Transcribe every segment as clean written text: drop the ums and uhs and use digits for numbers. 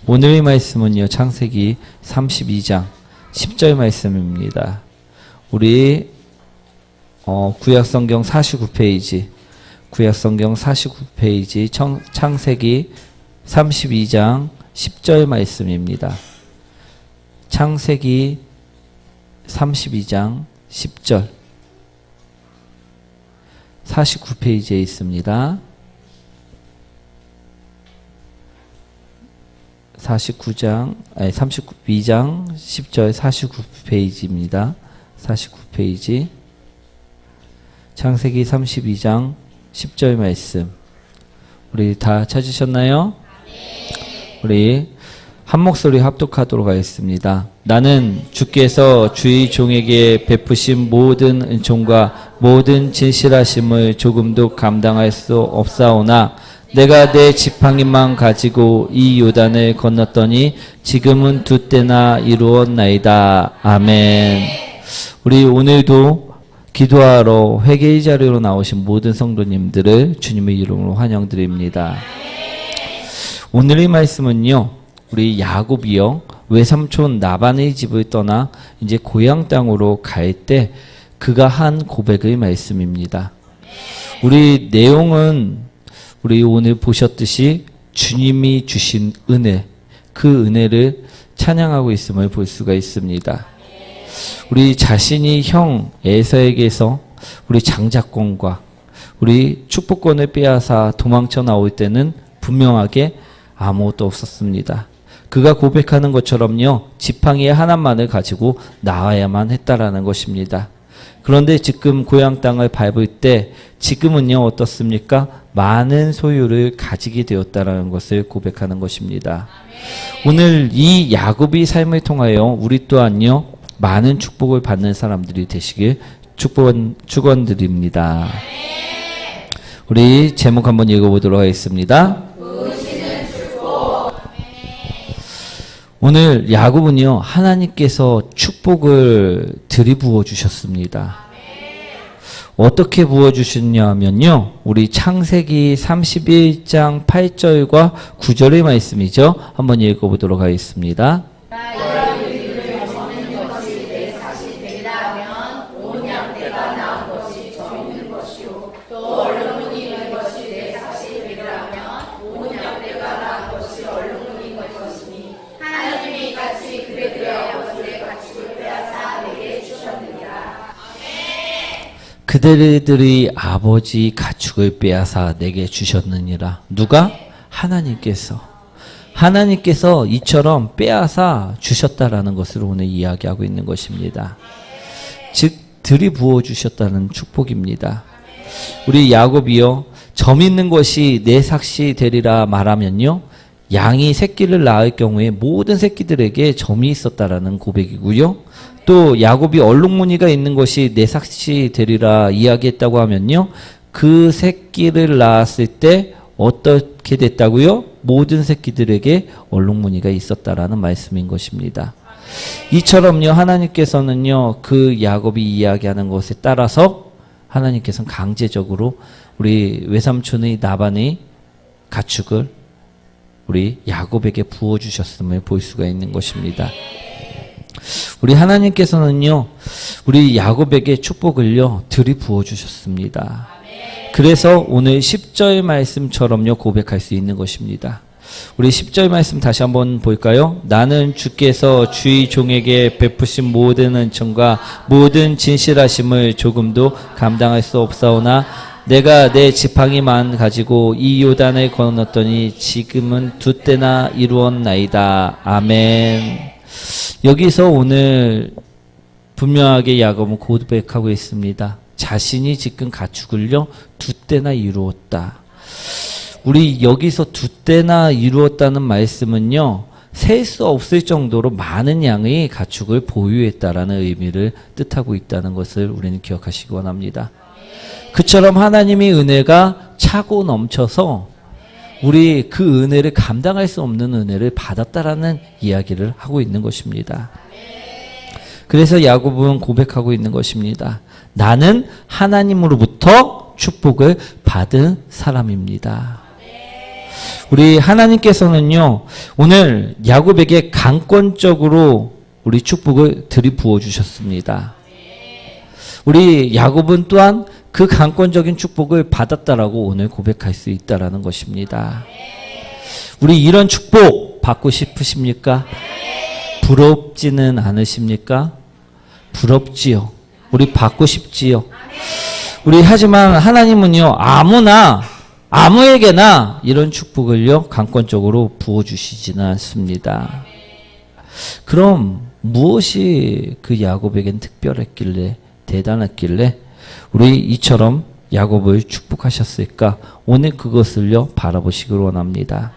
오늘의 말씀은요, 창세기 32장 10절 말씀입니다. 우리 구약성경 49페이지 창세기 32장 10절 말씀입니다. 창세기 32장 10절 49페이지에 있습니다. 32장 10절 49페이지입니다. 49페이지 창세기 32장 10절 말씀 우리 다 찾으셨나요? 우리 한 목소리 합독하도록 하겠습니다. 나는 주께서 주의 종에게 베푸신 모든 은총과 모든 진실하심을 조금도 감당할 수 없사오나 내가 내 지팡이만 가지고 이 요단을 건넜더니 지금은 두 때나 이루었나이다. 아멘. 우리 오늘도 기도하러 회개의 자리로 나오신 모든 성도님들을 주님의 이름으로 환영드립니다. 오늘의 말씀은요, 우리 야곱이요, 외삼촌 라반의 집을 떠나 이제 고향 땅으로 갈 때 그가 한 고백의 말씀입니다. 우리 내용은 우리 오늘 보셨듯이 주님이 주신 은혜, 그 은혜를 찬양하고 있음을 볼 수가 있습니다. 우리 자신이 형 에서에게서 우리 장자권과 우리 축복권을 빼앗아 도망쳐 나올 때는 분명하게 아무것도 없었습니다. 그가 고백하는 것처럼요, 지팡이 하나만을 가지고 나와야만 했다라는 것입니다. 그런데 지금 고향 땅을 밟을 때 지금은요 어떻습니까? 많은 소유를 가지게 되었다라는 것을 고백하는 것입니다. 오늘 이 야곱의 삶을 통하여 우리 또한요 많은 축복을 받는 사람들이 되시길 축원드립니다. 우리 제목 한번 읽어보도록 하겠습니다. 오늘 야곱은요 하나님께서 축복을 들이부어 주셨습니다. 어떻게 부어주셨냐면요, 우리 창세기 31장 8절과 9절의 말씀이죠. 한번 읽어보도록 하겠습니다. 그들의 아버지 가축을 빼앗아 내게 주셨느니라. 누가? 하나님께서 이처럼 빼앗아 주셨다라는 것을 오늘 이야기하고 있는 것입니다. 즉 들이부어 주셨다는 축복입니다. 우리 야곱이요, 점 있는 것이 내 삭시 되리라 말하면요, 양이 새끼를 낳을 경우에 모든 새끼들에게 점이 있었다라는 고백이고요. 또 야곱이 얼룩무늬가 있는 것이 내 삭시 되리라 이야기했다고 하면요, 그 새끼를 낳았을 때 어떻게 됐다고요? 모든 새끼들에게 얼룩무늬가 있었다라는 말씀인 것입니다. 이처럼요 하나님께서는요 그 야곱이 이야기하는 것에 따라서 하나님께서는 강제적으로 우리 외삼촌의 라반의 가축을 우리 야곱에게 부어주셨음을 볼 수가 있는 것입니다. 우리 하나님께서는요 우리 야곱에게 축복을요 들이부어 주셨습니다. 그래서 오늘 10절 말씀처럼요 고백할 수 있는 것입니다. 우리 10절 말씀 다시 한번 볼까요? 나는 주께서 주의 종에게 베푸신 모든 은총과 모든 진실하심을 조금도 감당할 수 없사오나 내가 내 지팡이만 가지고 이 요단을 건넜더니 지금은 두 때나 이루었나이다. 아멘. 여기서 오늘 분명하게 야곱은 고백하고 있습니다. 자신이 지금 가축을요 두 때나 이루었다. 우리 여기서 두 때나 이루었다는 말씀은요 셀 수 없을 정도로 많은 양의 가축을 보유했다라는 의미를 뜻하고 있다는 것을 우리는 기억하시기 원합니다. 그처럼 하나님의 은혜가 차고 넘쳐서 우리 그 은혜를 감당할 수 없는 은혜를 받았다라는 이야기를 하고 있는 것입니다. 그래서 야곱은 고백하고 있는 것입니다. 나는 하나님으로부터 축복을 받은 사람입니다. 우리 하나님께서는요, 오늘 야곱에게 강권적으로 우리 축복을 들이부어 주셨습니다. 우리 야곱은 또한 그 강권적인 축복을 받았다라고 오늘 고백할 수 있다라는 것입니다. 우리 이런 축복 받고 싶으십니까? 부럽지는 않으십니까? 부럽지요. 우리 받고 싶지요. 우리 하지만 하나님은요, 아무에게나 이런 축복을요, 강권적으로 부어주시지는 않습니다. 그럼 무엇이 그 야곱에겐 특별했길래, 대단했길래 우리 이처럼 야곱을 축복하셨을까? 오늘 그것을요, 바라보시길 원합니다.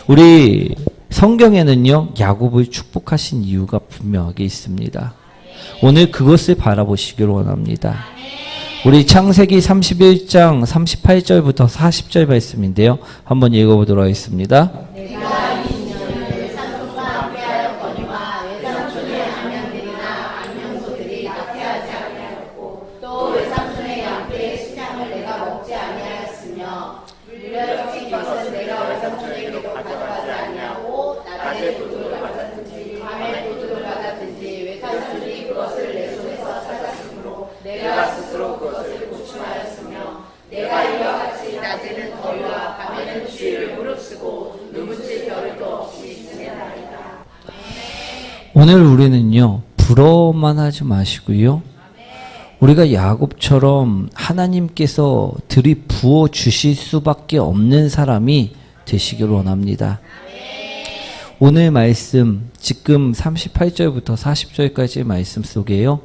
우리 성경에는요, 야곱을 축복하신 이유가 분명하게 있습니다. 오늘 그것을 바라보시길 원합니다. 우리 창세기 31장 38절부터 40절 말씀인데요. 한번 읽어보도록 하겠습니다. 내가 이 인연을 외삼촌과 함께하였거니와 외삼촌의 암양들이나 암명소들이 낙태하지 아니하였고 또 외삼촌의 양떼의 신양을 내가 먹지 아니하였으며 물려진 것은 내가 외삼촌에게도 가져가지 아니하고 낮에 도둑을 받았든지 밤에 도둑을 받았든지 외삼촌이 그것을 내 손에서 찾았으므로 내가 스스로 그것을 고침하였으며 내가 이와 같이 낮에는 더위와 밤에는 추위를 무릅쓰고 누구지 겨를도 없이 지내나이다. 오늘 우리는요, 부러워만 하지 마시고요, 우리가 야곱처럼 하나님께서 들이부어 주실 수밖에 없는 사람이 되시길 원합니다. 오늘 말씀, 지금 38절부터 40절까지의 말씀 속에요,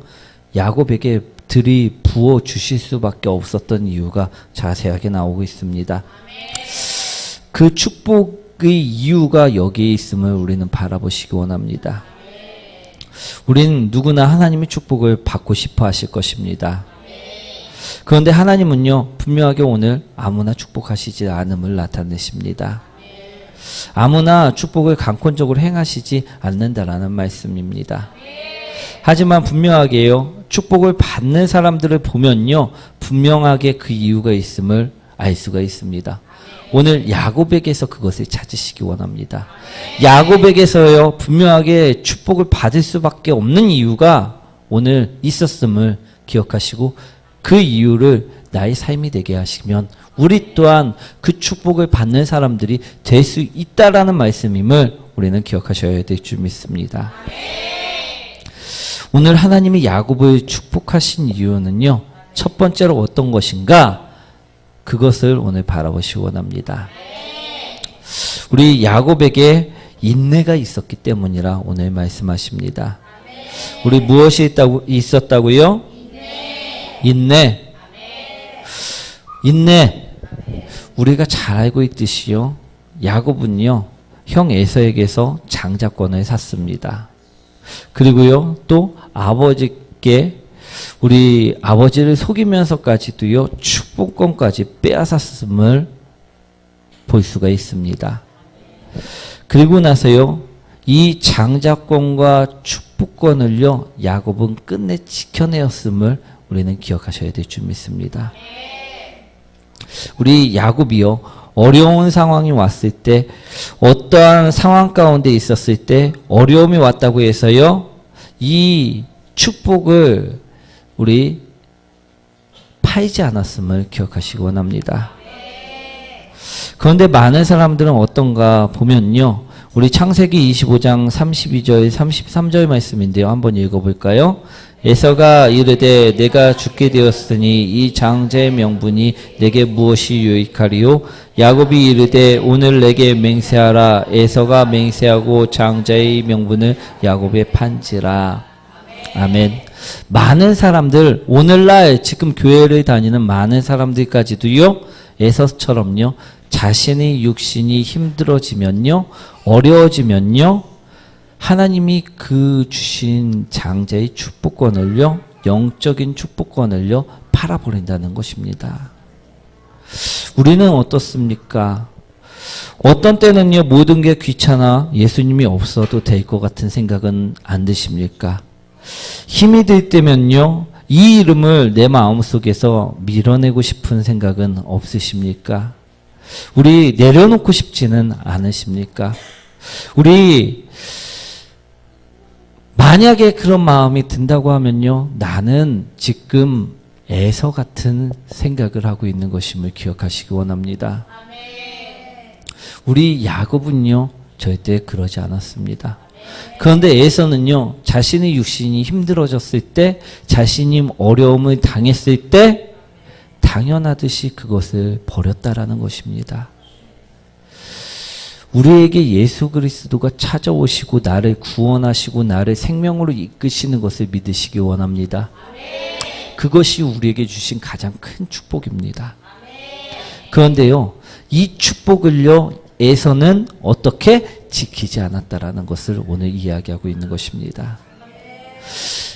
야곱에게 들이부어 주실 수밖에 없었던 이유가 자세하게 나오고 있습니다. 그 축복의 이유가 여기에 있음을 우리는 바라보시기 원합니다. 우리는 누구나 하나님의 축복을 받고 싶어 하실 것입니다. 그런데 하나님은요, 분명하게 오늘 아무나 축복하시지 않음을 나타내십니다. 아무나 축복을 강권적으로 행하시지 않는다라는 말씀입니다. 하지만 분명하게요, 축복을 받는 사람들을 보면요, 분명하게 그 이유가 있음을 알 수가 있습니다. 오늘 야곱에게서 그것을 찾으시기 원합니다. 야곱에게서요, 분명하게 축복을 받을 수밖에 없는 이유가 오늘 있었음을 기억하시고 그 이유를 나의 삶이 되게 하시면 우리 또한 그 축복을 받는 사람들이 될 수 있다라는 말씀임을 우리는 기억하셔야 될 줄 믿습니다. 오늘 하나님이 야곱을 축복하신 이유는요, 첫 번째로 어떤 것인가? 그것을 오늘 바라보시기 원합니다. 우리 야곱에게 인내가 있었기 때문이라 오늘 말씀하십니다. 우리 무엇이 있었다고요? 인내. 우리가 잘 알고 있듯이요, 야곱은요, 형 에서에게서 장자권을 샀습니다. 그리고요, 또 아버지께 우리 아버지를 속이면서까지도요, 축복권까지 빼앗았음을 볼 수가 있습니다. 그리고 나서요, 이 장자권과 축복권을요, 야곱은 끝내 지켜내었음을 우리는 기억하셔야 될 줄 믿습니다. 우리 야곱이요, 어려운 상황이 왔을 때, 어떠한 상황 가운데 있었을 때 어려움이 왔다고 해서요, 이 축복을 우리 팔지 않았음을 기억하시기 원합니다. 그런데 많은 사람들은 어떤가 보면요, 우리 창세기 25장 32절 33절 말씀인데요, 한번 읽어볼까요? 에서가 이르되 내가 죽게 되었으니 이 장자의 명분이 내게 무엇이 유익하리요? 야곱이 이르되 오늘 내게 맹세하라. 에서가 맹세하고 장자의 명분을 야곱에 판지라. 아멘. 많은 사람들, 오늘날 지금 교회를 다니는 많은 사람들까지도요, 에서처럼요, 자신의 육신이 힘들어지면요, 어려워지면요, 하나님이 그 주신 장자의 축복권을요, 영적인 축복권을요, 팔아버린다는 것입니다. 우리는 어떻습니까? 어떤 때는요, 모든 게 귀찮아 예수님이 없어도 될 것 같은 생각은 안 드십니까? 힘이 들 때면요, 이 이름을 내 마음속에서 밀어내고 싶은 생각은 없으십니까? 우리 내려놓고 싶지는 않으십니까? 우리 만약에 그런 마음이 든다고 하면요, 나는 지금 에서 같은 생각을 하고 있는 것임을 기억하시기 원합니다. 우리 야곱은요, 절대 그러지 않았습니다. 그런데 에서는요, 자신의 육신이 힘들어졌을 때, 자신이 어려움을 당했을 때 당연하듯이 그것을 버렸다라는 것입니다. 우리에게 예수 그리스도가 찾아오시고 나를 구원하시고 나를 생명으로 이끄시는 것을 믿으시기 원합니다. 그것이 우리에게 주신 가장 큰 축복입니다. 그런데요, 이 축복을요, 에서는 어떻게 지키지 않았다라는 것을 오늘 이야기하고 있는 것입니다.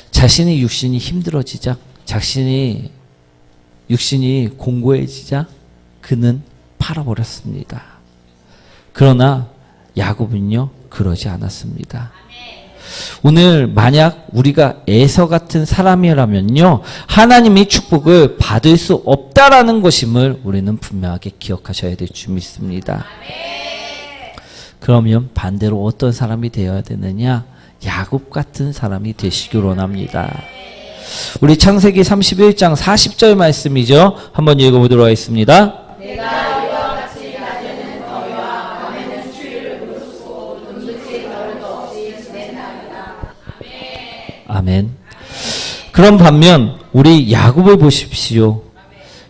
자신의 육신이 힘들어지자, 자신의 육신이 공고해지자 그는 팔아버렸습니다. 그러나 야곱은요, 그러지 않았습니다. 오늘 만약 우리가 에서 같은 사람이라면요, 하나님의 축복을 받을 수 없다라는 것임을 우리는 분명하게 기억하셔야 될 줄 믿습니다. 그러면 반대로 어떤 사람이 되어야 되느냐? 야곱 같은 사람이 되시길 원합니다. 우리 창세기 31장 40절 말씀이죠. 한번 읽어보도록 하겠습니다. 내가 이와 같이 낮에는 더위와 밤에는 추위를 무릅쓰고 눈빛이 겨울도 없이 지낸다니라. 아멘. 그런 반면 우리 야곱을 보십시오.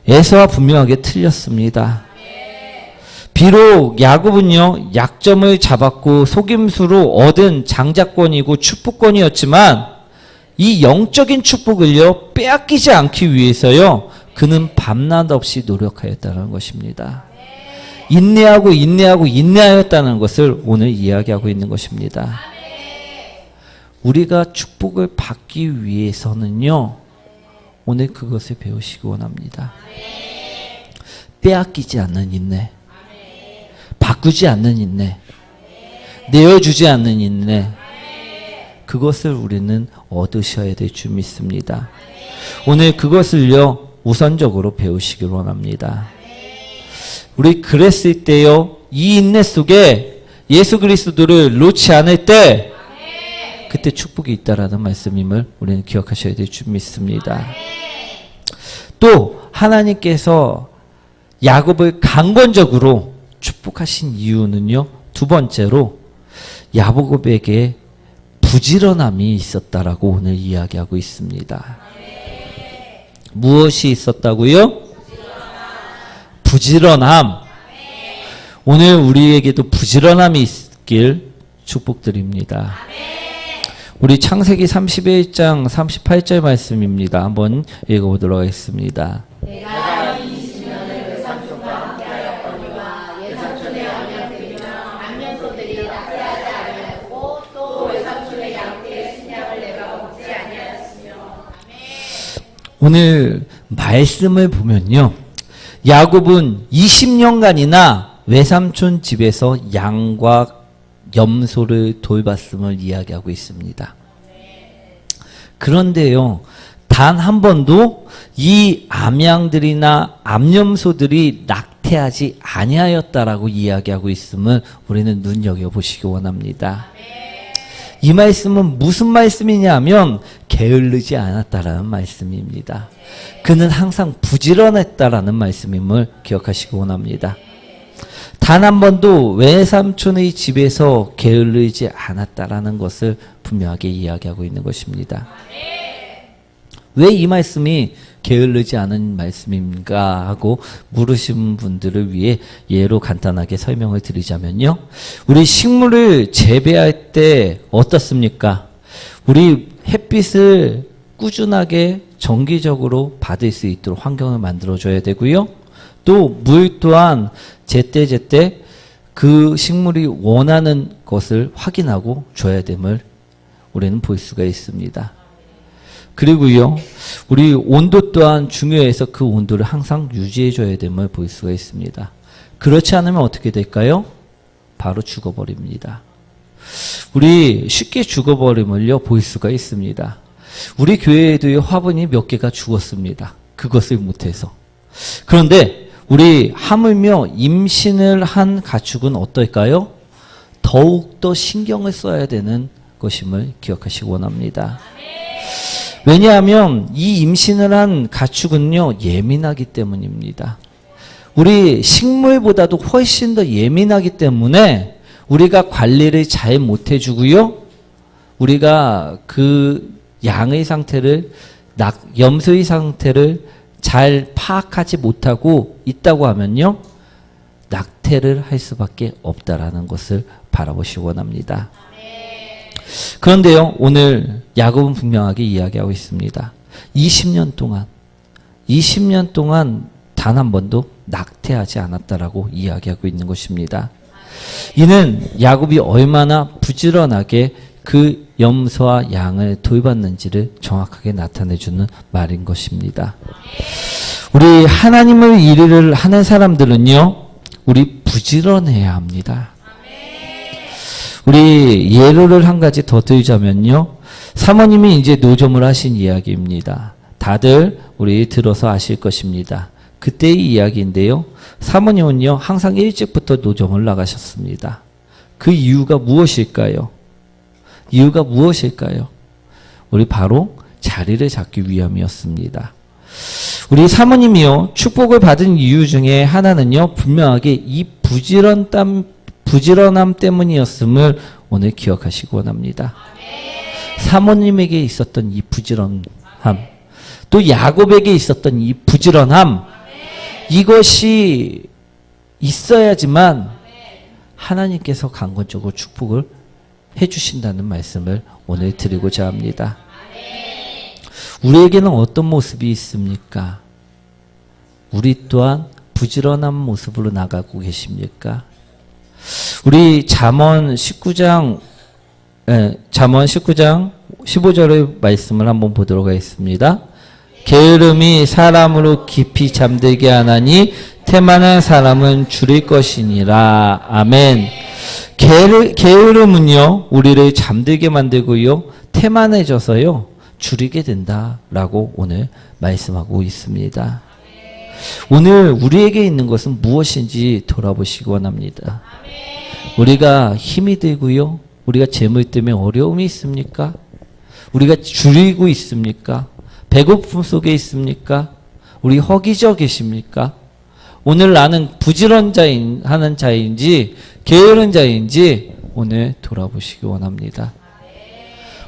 에서와 분명하게 틀렸습니다. 비록 야곱은요, 약점을 잡았고 속임수로 얻은 장자권이고 축복권이었지만 이 영적인 축복을요, 빼앗기지 않기 위해서요, 그는 밤낮 없이 노력하였다는 것입니다. 인내하였다는 것을 오늘 이야기하고 있는 것입니다. 우리가 축복을 받기 위해서는요, 오늘 그것을 배우시기 원합니다. 빼앗기지 않는 인내, 바꾸지 않는 인내, 내어주지 않는 인내, 그것을 우리는 얻으셔야 될 줄 믿습니다. 오늘 그것을요, 우선적으로 배우시길 원합니다. 우리 그랬을 때요, 이 인내 속에 예수 그리스도를 놓지 않을 때 그때 축복이 있다라는 말씀임을 우리는 기억하셔야 될 줄 믿습니다. 또 하나님께서 야곱을 강권적으로 축복하신 이유는요, 두 번째로 야곱에게 부지런함이 있었다라고 오늘 이야기하고 있습니다. 무엇이 있었다고요? 부지런함. 오늘 우리에게도 부지런함이 있길 축복드립니다. 우리 창세기 31장 38절 말씀입니다. 한번 읽어보도록 하겠습니다. 내가 이 20년을 외삼촌과 함께하였거니와 외삼촌의 양양들이며 암년소들이 낙태하지 아니하였고 또 외삼촌의 양떼의 신양을 내가 먹지 아니하였으며. 오늘 말씀을 보면요, 야곱은 20년간이나 외삼촌 집에서 양과 염소를 돌봤음을 이야기하고 있습니다. 그런데요, 단 한 번도 이 암양들이나 암염소들이 낙태하지 아니하였다라고 이야기하고 있음을 우리는 눈여겨보시기 원합니다. 이 말씀은 무슨 말씀이냐면 게을르지 않았다라는 말씀입니다. 그는 항상 부지런했다라는 말씀임을 기억하시기 원합니다. 단 한 번도 외삼촌의 집에서 게을르지 않았다라는 것을 분명하게 이야기하고 있는 것입니다. 왜 이 말씀이 게을르지 않은 말씀인가 하고 물으신 분들을 위해 예로 간단하게 설명을 드리자면요, 우리 식물을 재배할 때 어떻습니까? 우리 햇빛을 꾸준하게 정기적으로 받을 수 있도록 환경을 만들어줘야 되고요, 또 물 또한 제때제때 그 식물이 원하는 것을 확인하고 줘야 됨을 우리는 볼 수가 있습니다. 그리고요, 우리 온도 또한 중요해서 그 온도를 항상 유지해줘야 됨을 볼 수가 있습니다. 그렇지 않으면 어떻게 될까요? 바로 죽어버립니다. 우리 쉽게 죽어버림을요, 볼 수가 있습니다. 우리 교회에도 화분이 몇 개가 죽었습니다. 그것을 못해서. 그런데 우리 하물며 임신을 한 가축은 어떨까요? 더욱더 신경을 써야 되는 것임을 기억하시기 원합니다. 왜냐하면 이 임신을 한 가축은요, 예민하기 때문입니다. 우리 식물보다도 훨씬 더 예민하기 때문에 우리가 관리를 잘 못해주고요, 우리가 그 양의 상태를, 염소의 상태를 잘 파악하지 못하고 있다고 하면요, 낙태를 할 수밖에 없다라는 것을 바라보시기 원합니다. 그런데요, 오늘 야곱은 분명하게 이야기하고 있습니다. 20년 동안 단 한 번도 낙태하지 않았다라고 이야기하고 있는 것입니다. 이는 야곱이 얼마나 부지런하게 그 염소와 양을 돌봤는지를 정확하게 나타내주는 말인 것입니다. 우리 하나님의 일을 하는 사람들은요, 우리 부지런해야 합니다. 우리 예로를 한 가지 더 들자면요, 사모님이 이제 노점을 하신 이야기입니다. 다들 우리 들어서 아실 것입니다. 그때의 이야기인데요, 사모님은요 항상 일찍부터 노점을 나가셨습니다. 그 이유가 무엇일까요? 우리 바로 자리를 잡기 위함이었습니다. 우리 사모님이요, 축복을 받은 이유 중에 하나는요, 분명하게 이 부지런함 때문이었음을 오늘 기억하시기 원합니다. 사모님에게 있었던 이 부지런함, 또 야곱에게 있었던 이 부지런함, 이것이 있어야지만 하나님께서 강권적으로 축복을 해주신다는 말씀을 오늘 드리고자 합니다. 우리에게는 어떤 모습이 있습니까? 우리 또한 부지런한 모습으로 나가고 계십니까? 우리 잠언 19장 15절의 말씀을 한번 보도록 하겠습니다. 게으름이 사람으로 깊이 잠들게 하나니 태만한 사람은 줄일 것이니라. 아멘. 게으름은요, 우리를 잠들게 만들고요, 태만해져서요, 줄이게 된다라고 오늘 말씀하고 있습니다. 오늘 우리에게 있는 것은 무엇인지 돌아보시기 원합니다. 우리가 힘이 들고요, 우리가 재물 때문에 어려움이 있습니까? 우리가 줄이고 있습니까? 배고픔 속에 있습니까? 우리 허기져 계십니까? 오늘 나는 하는 자인지 게으른 자인지 오늘 돌아보시기 원합니다.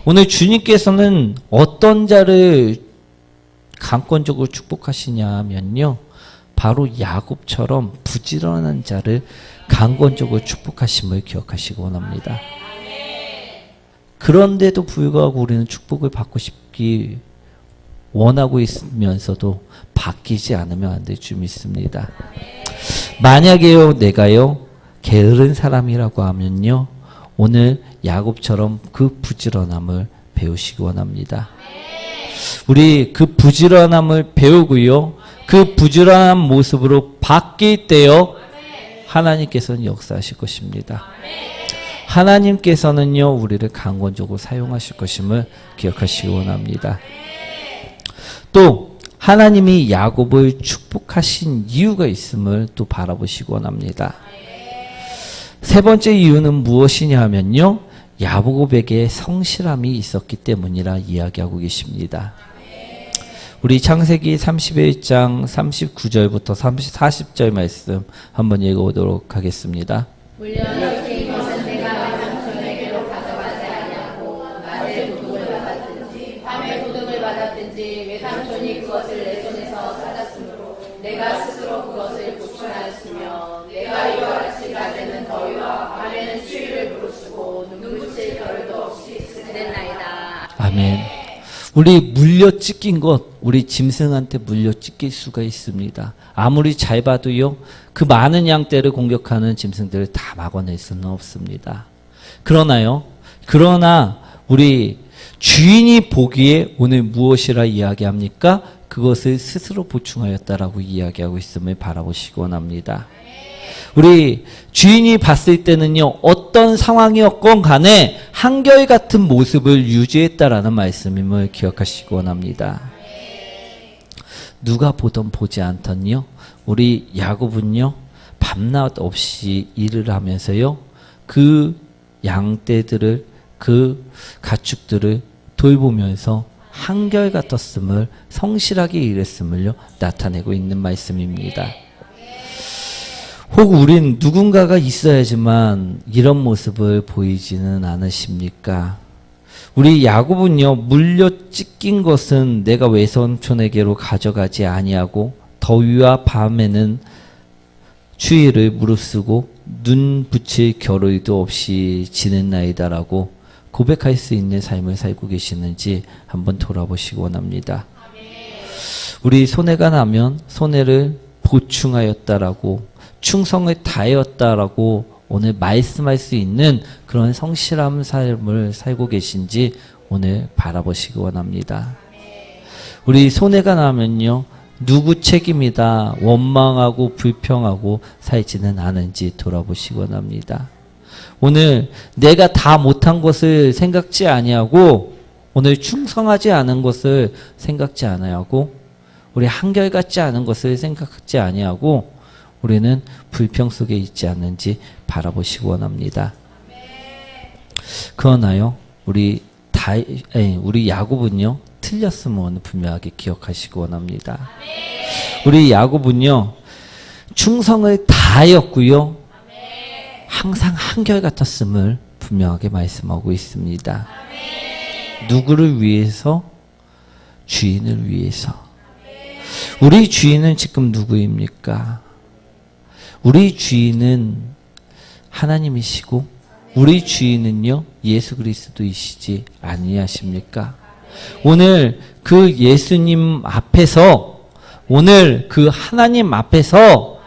오늘 주님께서는 어떤 자를 강권적으로 축복하시냐면요, 바로 야곱처럼 부지런한 자를 강권적으로 축복하심을 기억하시기 원합니다. 그런데도 불구하고 우리는 축복을 받고 싶기 원하고 있으면서도 바뀌지 않으면 안 될 줄 믿습니다. 만약에요, 내가요 게으른 사람이라고 하면요, 오늘 야곱처럼 그 부지런함을 배우시기 원합니다. 우리 그 부지런함을 배우고요, 그 부지런한 모습으로 바뀔 때요, 하나님께서는 역사하실 것입니다. 하나님께서는요, 우리를 강권적으로 사용하실 것임을 기억하시기 원합니다. 또 하나님이 야곱을 축복하신 이유가 있음을 또 바라보시기 원합니다. 세 번째 이유는 무엇이냐 하면요, 야곱에게 성실함이 있었기 때문이라 이야기하고 계십니다. 우리 창세기 31장 39절부터 40절 말씀 한번 읽어보도록 하겠습니다. 물려주신 것은 내가 외삼촌에게로 가져가지 아니하고 낮에 도둑을 받았든지 밤에 도둑을 받았든지 외삼촌이 그것을 내 손에서 찾았으므로 내가 스스로 그것을 보충하였으며 내가 이와 같이 낮에는 더위와 밤에는 추위를 무릅쓰고 눈붙일 겨를도 없이 그랬나이다. 아멘. 우리 물려 찢긴 것, 우리 짐승한테 물려 찢길 수가 있습니다. 아무리 잘 봐도요, 그 많은 양떼를 공격하는 짐승들을 다 막아낼 수는 없습니다. 그러나 우리 주인이 보기에 오늘 무엇이라 이야기합니까? 그것을 스스로 보충하였다라고 이야기하고 있음을 바라보시기 원합니다. 우리 주인이 봤을 때는요, 어떤 상황이었건 간에 한결같은 모습을 유지했다라는 말씀임을 기억하시기 원합니다. 누가 보던 보지 않던요. 우리 야곱은요. 밤낮 없이 일을 하면서요. 그 양떼들을 그 가축들을 돌보면서 한결같았음을 성실하게 일했음을요. 나타내고 있는 말씀입니다. 혹 우린 누군가가 있어야지만 이런 모습을 보이지는 않으십니까? 우리 야곱은요. 물려 찢긴 것은 내가 외삼촌에게로 가져가지 아니하고 더위와 밤에는 추위를 무릅쓰고 눈 붙일 겨루기도 없이 지냈나이다라고 고백할 수 있는 삶을 살고 계시는지 한번 돌아보시기 원합니다. 우리 손해가 나면 손해를 보충하였다라고 충성을 다하였다라고 오늘 말씀할 수 있는 그런 성실한 삶을 살고 계신지 오늘 바라보시기 원합니다. 우리 손해가 나면요. 누구 책임이다 원망하고 불평하고 살지는 않은지 돌아보시기 원합니다. 오늘 내가 다 못한 것을 생각지 아니하고 오늘 충성하지 않은 것을 생각지 아니하고 우리 한결같지 않은 것을 생각지 아니하고 우리는 불평 속에 있지 않는지 바라보시기 원합니다. 그러나요 우리 야곱은요 틀렸음은 분명하게 기억하시기 원합니다. 우리 야곱은요 충성을 다하였고요 항상 한결같았음을 분명하게 말씀하고 있습니다. 누구를 위해서? 주인을 위해서. 우리 주인은 지금 누구입니까? 우리 주인은 하나님이시고 우리 주인은요 예수 그리스도이시지 아니하십니까? 오늘 그 예수님 앞에서 오늘 그 하나님 앞에서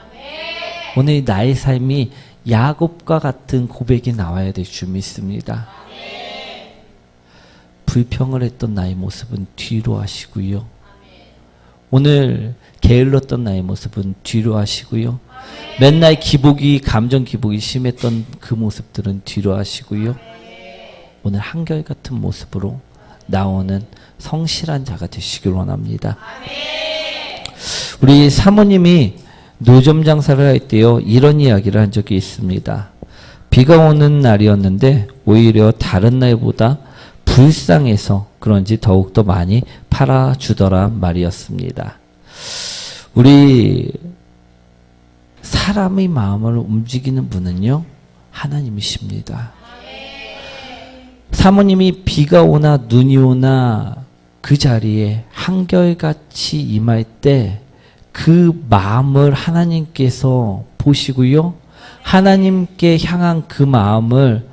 오늘 나의 삶이 야곱과 같은 고백이 나와야 될 줄 믿습니다. 불평을 했던 나의 모습은 뒤로 하시고요. 오늘 게을렀던 나의 모습은 뒤로 하시고요. 맨날 감정 기복이 심했던 그 모습들은 뒤로 하시고요. 오늘 한결같은 모습으로 나오는 성실한 자가 되시길 원합니다. 우리 사모님이 노점 장사를 할 때요 이런 이야기를 한 적이 있습니다. 비가 오는 날이었는데 오히려 다른 날보다 불쌍해서 그런지 더욱더 많이 팔아주더란 말이었습니다. 우리 사람의 마음을 움직이는 분은요 하나님이십니다. 사모님이 비가 오나 눈이 오나 그 자리에 한결같이 임할 때 그 마음을 하나님께서 보시고요. 하나님께 향한 그 마음을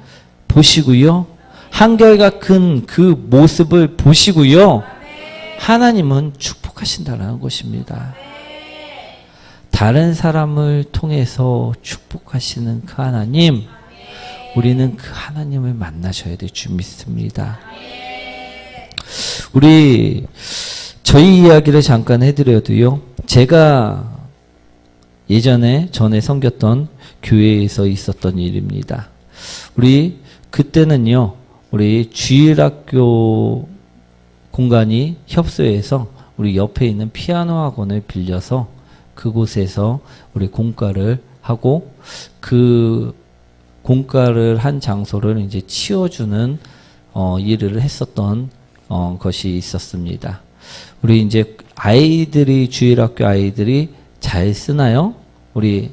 보시고요. 한결같은 그 모습을 보시고요. 하나님은 축복하신다는 것입니다. 다른 사람을 통해서 축복하시는 그 하나님, 우리는 그 하나님을 만나셔야 될 줄 믿습니다. 저희 이야기를 잠깐 해드려도요. 제가 전에 섬겼던 교회에서 있었던 일입니다. 그때는요. 우리 주일학교 공간이 협소해서 우리 옆에 있는 피아노 학원을 빌려서 그곳에서 우리 공과를 하고 그 공과를 한 장소를 이제 치워주는 일을 했었던 것이 있었습니다. 우리 이제 주일학교 아이들이 잘 쓰나요? 우리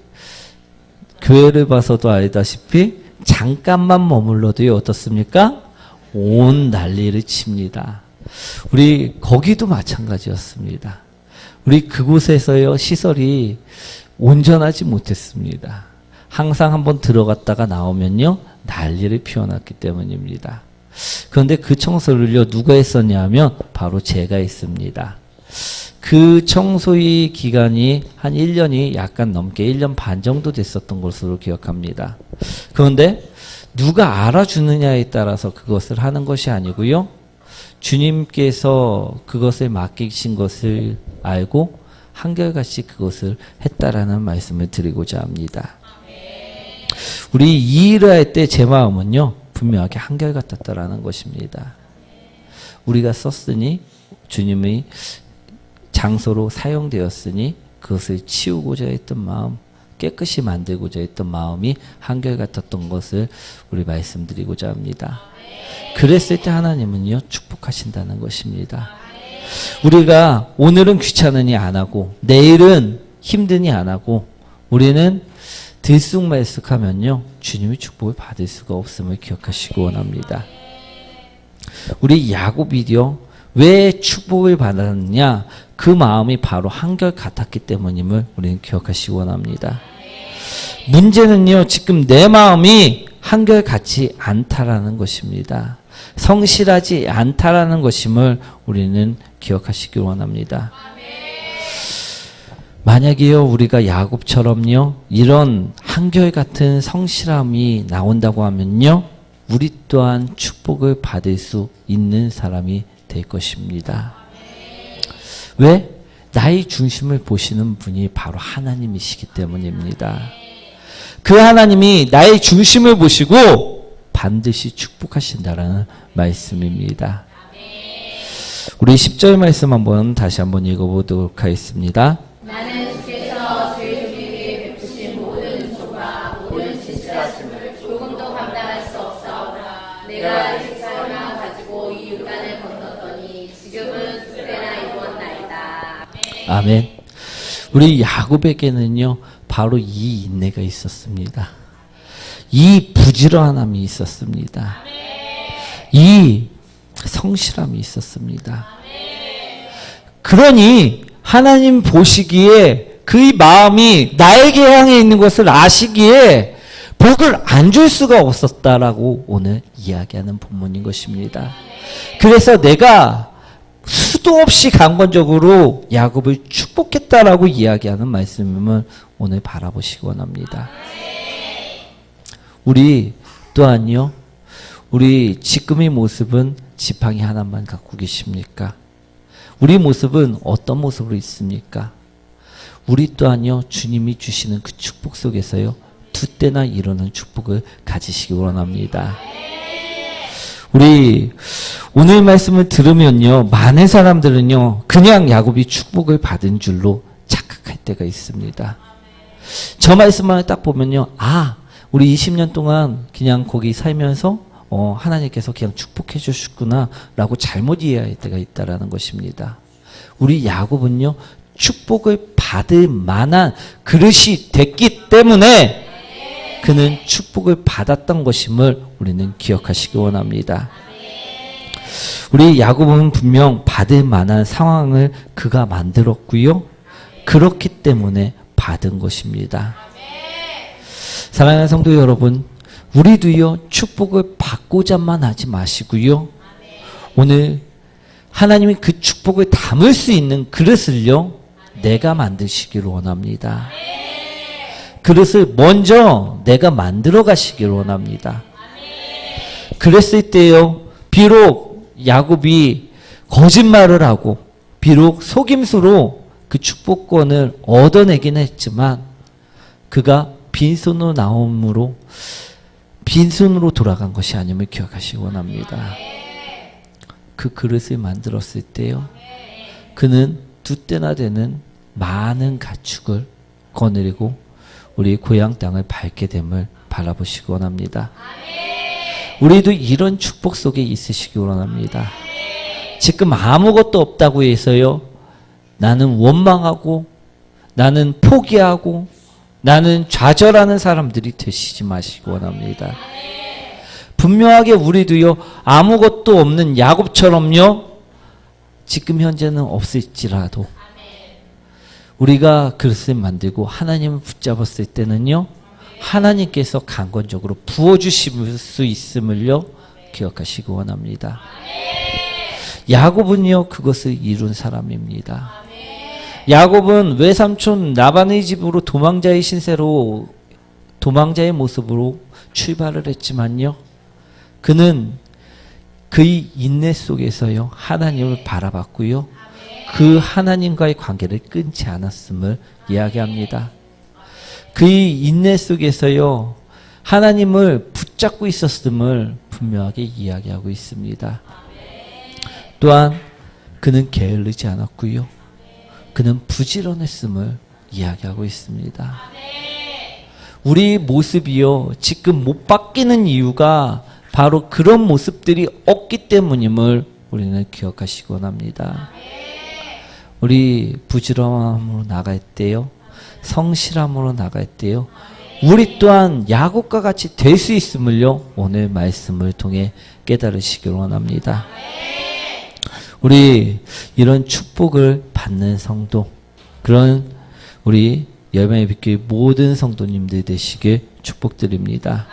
교회를 봐서도 알다시피 잠깐만 머물러도요 어떻습니까? 온 난리를 칩니다. 우리 거기도 마찬가지였습니다. 우리 그곳에서요 시설이 온전하지 못했습니다. 항상 한번 들어갔다가 나오면요 난리를 피워놨기 때문입니다. 그런데 그 청소를요 누가 했었냐 하면 바로 제가 했습니다. 그 청소의 기간이 한 1년이 약간 넘게 1년 반 정도 됐었던 것으로 기억합니다. 그런데 누가 알아주느냐에 따라서 그것을 하는 것이 아니고요. 주님께서 그것을 맡기신 것을 알고 한결같이 그것을 했다라는 말씀을 드리고자 합니다. 우리 이 일을 할 때 제 마음은요. 분명하게 한결같았다라는 것입니다. 우리가 썼으니 주님의 장소로 사용되었으니 그것을 치우고자 했던 마음, 깨끗이 만들고자 했던 마음이 한결같았던 것을 우리 말씀드리고자 합니다. 그랬을 때 하나님은요, 축복하신다는 것입니다. 우리가 오늘은 귀찮으니 안 하고 내일은 힘드니 안 하고 우리는 들쑥말쑥하면요, 주님의 축복을 받을 수가 없음을 기억하시기 원합니다. 우리 야곱이요, 왜 축복을 받았느냐? 그 마음이 바로 한결 같았기 때문임을 우리는 기억하시기 원합니다. 문제는요, 지금 내 마음이 한결 같지 않다라는 것입니다. 성실하지 않다라는 것임을 우리는 기억하시기 원합니다. 만약에요, 우리가 야곱처럼요, 이런 한결같은 성실함이 나온다고 하면요, 우리 또한 축복을 받을 수 있는 사람이 될 것입니다. 왜? 나의 중심을 보시는 분이 바로 하나님이시기 때문입니다. 그 하나님이 나의 중심을 보시고 반드시 축복하신다라는 말씀입니다. 우리 10절 말씀 다시 한번 읽어보도록 하겠습니다. 나는 주께서 저희 종에게 베푸신 모든 은총과 모든 진실하심을 조금도 감당할 수 없사오나 내가 이 사람만 가지고 이 요단을 건넜더니 지금은 두 배나 이루었나이다. 아멘. 우리 야곱에게는요, 바로 이 인내가 있었습니다. 이 부지런함이 있었습니다. 이 성실함이 있었습니다. 그러니 하나님 보시기에 그의 마음이 나에게 향해 있는 것을 아시기에 복을 안 줄 수가 없었다라고 오늘 이야기하는 본문인 것입니다. 그래서 내가 수도 없이 강권적으로 야곱을 축복했다라고 이야기하는 말씀을 오늘 바라보시기 원합니다. 우리 또한요, 우리 지금의 모습은 지팡이 하나만 갖고 계십니까? 우리 모습은 어떤 모습으로 있습니까? 우리 또한요, 주님이 주시는 그 축복 속에서요, 두 때나 이루는 축복을 가지시기 원합니다. 우리 오늘 말씀을 들으면요, 많은 사람들은요, 그냥 야곱이 축복을 받은 줄로 착각할 때가 있습니다. 저 말씀만 딱 보면요, 아, 우리 20년 동안 그냥 거기 살면서 하나님께서 그냥 축복해 주셨구나 라고 잘못 이해할 때가 있다라는 것입니다. 우리 야곱은요, 축복을 받을 만한 그릇이 됐기 때문에 그는 축복을 받았던 것임을 우리는 기억하시기 원합니다. 우리 야곱은 분명 받을 만한 상황을 그가 만들었고요, 그렇기 때문에 받은 것입니다. 사랑하는 성도 여러분, 우리도요, 축복을 받고자만 하지 마시고요, 오늘 하나님이 그 축복을 담을 수 있는 그릇을요, 내가 만드시기를 원합니다. 그릇을 먼저 내가 만들어 가시기를 원합니다. 그랬을 때요, 비록 야곱이 거짓말을 하고 비록 속임수로 그 축복권을 얻어내긴 했지만 그가 빈손으로 나옴으로 빈손으로 돌아간 것이 아님을 기억하시기 원합니다. 그 그릇을 만들었을 때요, 그는 두 때나 되는 많은 가축을 거느리고 우리 고향 땅을 밟게 됨을 바라보시기 원합니다. 우리도 이런 축복 속에 있으시기 원합니다. 지금 아무것도 없다고 해서요, 나는 원망하고 나는 포기하고 나는 좌절하는 사람들이 되시지 마시기 원합니다. 분명하게 우리도요, 아무것도 없는 야곱처럼요, 지금 현재는 없을지라도 우리가 그릇을 만들고 하나님을 붙잡았을 때는요, 하나님께서 강권적으로 부어주실 수 있음을요, 기억하시기 원합니다. 야곱은요, 그것을 이룬 사람입니다. 야곱은 외삼촌 라반의 집으로 도망자의 신세로, 도망자의 모습으로 출발을 했지만요, 그는 그의 인내 속에서요, 하나님을 바라봤고요, 그 하나님과의 관계를 끊지 않았음을 이야기합니다. 그의 인내 속에서요, 하나님을 붙잡고 있었음을 분명하게 이야기하고 있습니다. 또한 그는 게을르지 않았고요, 그는 부지런했음을 이야기하고 있습니다. 우리 모습이요, 지금 못 바뀌는 이유가 바로 그런 모습들이 없기 때문임을 우리는 기억하시기 합니다. 우리 부지런함으로 나갈 때요, 성실함으로 나갈 때요, 우리 또한 야곱과 같이 될 수 있음을요, 오늘 말씀을 통해 깨달으시길 원합니다. 우리 이런 축복을 받는 성도, 그런 우리 열매의 빛교회 모든 성도님들 되시길 축복드립니다.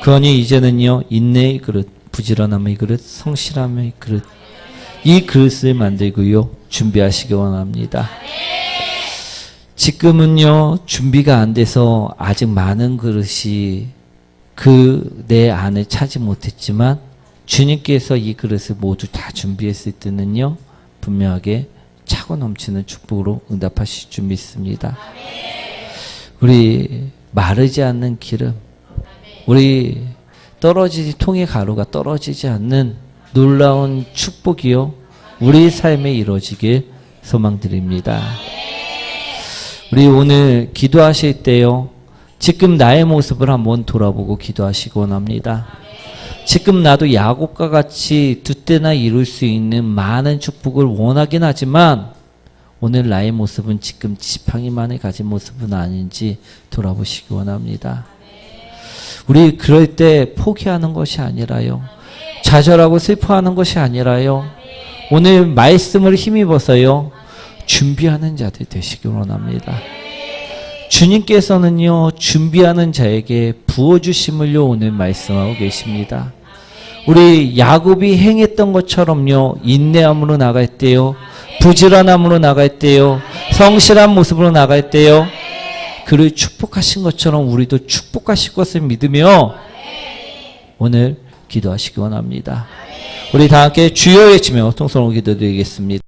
그러니 이제는요, 인내의 그릇, 부지런함의 그릇, 성실함의 그릇, 이 그릇을 만들고요, 준비하시기 원합니다. 지금은요, 준비가 안 돼서 아직 많은 그릇이 그 내 안을 차지 못했지만 주님께서 이 그릇을 모두 다 준비했을 때는요, 분명하게 차고 넘치는 축복으로 응답하실 줄 믿습니다. 우리 마르지 않는 기름, 우리 떨어지지 통의 가루가 떨어지지 않는 놀라운 축복이요, 우리 삶에 이루어지길 소망드립니다. 우리 오늘 기도하실 때요, 지금 나의 모습을 한번 돌아보고 기도하시기 원합니다. 지금 나도 야곱과 같이 두 때나 이룰 수 있는 많은 축복을 원하긴 하지만 오늘 나의 모습은 지금 지팡이만을 가진 모습은 아닌지 돌아보시기 원합니다. 우리 그럴 때 포기하는 것이 아니라요, 좌절하고 슬퍼하는 것이 아니라요, 오늘 말씀을 힘입어서요, 준비하는 자들 되시기 원합니다. 주님께서는요, 준비하는 자에게 부어주심을요, 오늘 말씀하고 계십니다. 우리 야곱이 행했던 것처럼요, 인내함으로 나갈 때요, 부지런함으로 나갈 때요, 성실한 모습으로 나갈 때요, 그를 축복하신 것처럼 우리도 축복하실 것을 믿으며 오늘 기도하시기 원합니다. 우리 다 함께 주여 외치며 통성으로 기도드리겠습니다.